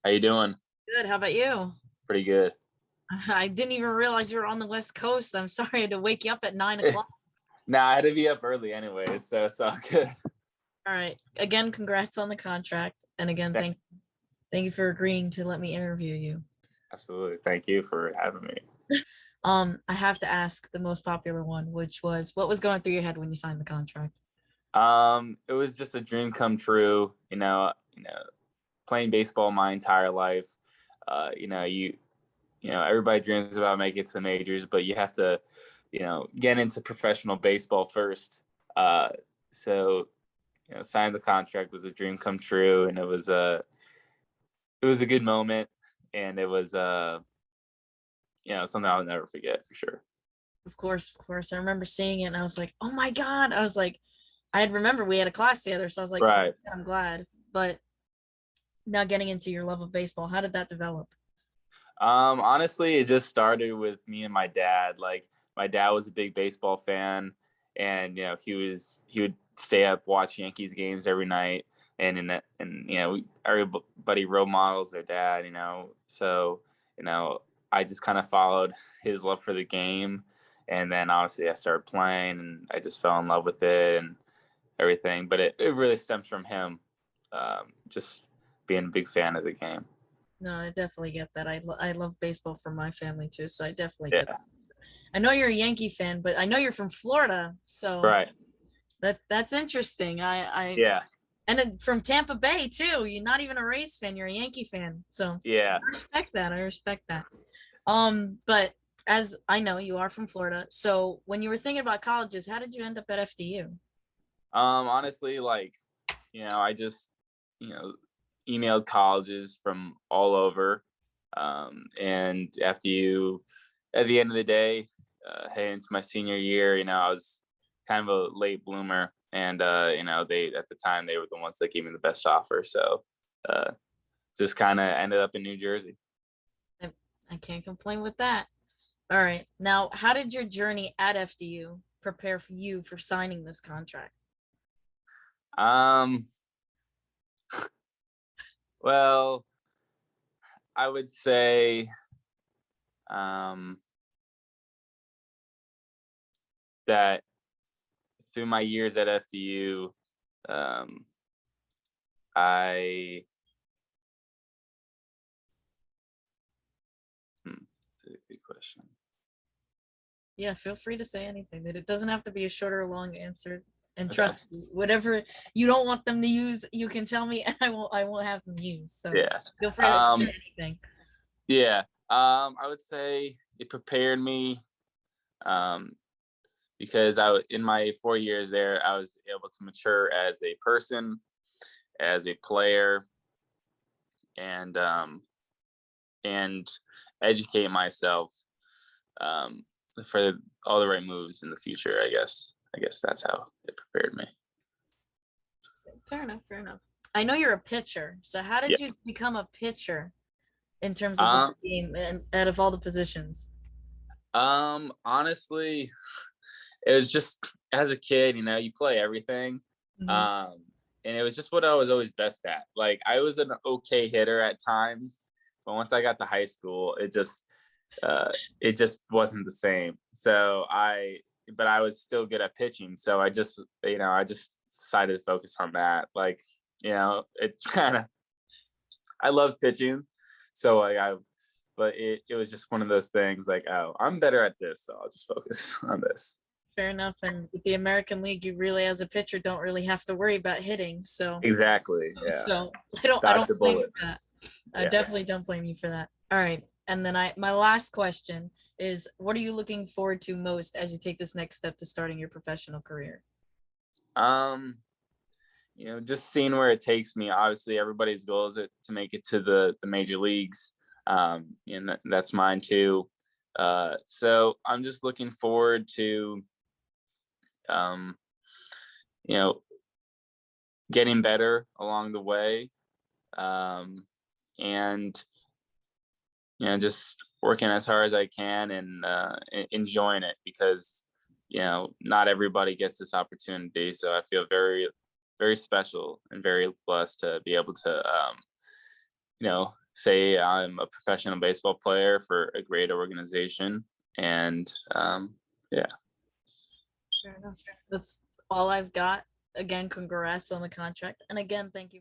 How you doing? Good. How about you? Pretty good. I didn't even realize you were on the West Coast. I'm sorry I had to wake you up at 9 o'clock. Nah, I had to be up early anyways, so it's all good. All right. Again, congrats on the contract. And again, thank you for agreeing to let me interview you. Absolutely. Thank you for having me. I have to ask the most popular one, which was what was going through your head when you signed the contract? It was just a dream come true, playing baseball my entire life. Everybody dreams about making it to the majors, but you have to, get into professional baseball first. So signing the contract was a dream come true, and it was a good moment, and it was something I'll never forget for sure. Of course, of course. I remember seeing it and I was like, oh my God. I was like, I had remember we had a class together, so I was like, oh, Right. I'm glad. But now getting into your love of baseball, how did that develop? Honestly, it just started with me and my dad. Like, my dad was a big baseball fan, and he would stay up watch Yankees games every night, everybody role models their dad. So I just kind of followed his love for the game, and then obviously I started playing, and I just fell in love with it and everything. But it really stems from him, just being a big fan of the game. No, I definitely get that. I love baseball for my family too, so I definitely get Yeah. that. I know you're a Yankee fan, but I know you're from Florida, so Right. that's interesting. I Yeah. and then from Tampa Bay too. You're not even a Rays fan, you're a Yankee fan. So Yeah. I respect that. I respect that. But as I know, you are from Florida. So when you were thinking about colleges, how did you end up at FDU? Honestly, like, I just, you know, emailed colleges from all over. And after at the end of the day, heading into my senior year, I was kind of a late bloomer. And, at the time, they were the ones that gave me the best offer. So, uh, just kind of ended up in New Jersey. I, I can't complain with that. All right. Now, how did your journey at FDU prepare for you for signing this contract? Um, well, I would say, um, that through my years at FDU, um, I that's a good question. Yeah, feel free to say anything. It doesn't have to be a short or long answer. And Okay. trust me, whatever you don't want them to use, you can tell me and I won't have them use. So Yeah. feel free to say anything. Yeah. I would say it prepared me, um, because in my 4 years there, I was able to mature as a person, as a player, and and educate myself, um, for all the right moves in the future. I guess that's how it prepared me. Fair enough, fair enough. I know you're a pitcher. So how Yeah. did you become a pitcher in terms of like Um. the game and out of all the positions? Honestly, it was just as a kid, you play everything. Mhm. Um, and it was just what I was always best at. Like, I was an okay hitter at times, but once I got to high school, it just wasn't the same. But I was still good at pitching. So I just decided to focus on that. Like, it kind of, I love pitching. So but it was just one of those things like, oh, I'm better at this. So I'll just focus on this. Fair enough. And with the American League, you really, as a pitcher, don't really have to worry about hitting. So, Exactly. Yeah. so I don't Dodge the blame you bullet. for that. I Yeah. definitely don't blame you for that. All right. And then my last question is, what are you looking forward to most as you take this next step to starting your professional career? Um, just seeing where it takes me. Obviously, everybody's goal is to make it to the major leagues. And that's mine too. So I'm just looking forward to, um, you know, getting better along the way. Um, and just working as hard as I can, and enjoying it, because not everybody gets this opportunity. So I feel very, very special and very blessed to be able to, say I'm a professional baseball player for a great organization. And yeah. Fair enough. That's all I've got. Again, congrats on the contract. And again, thank you.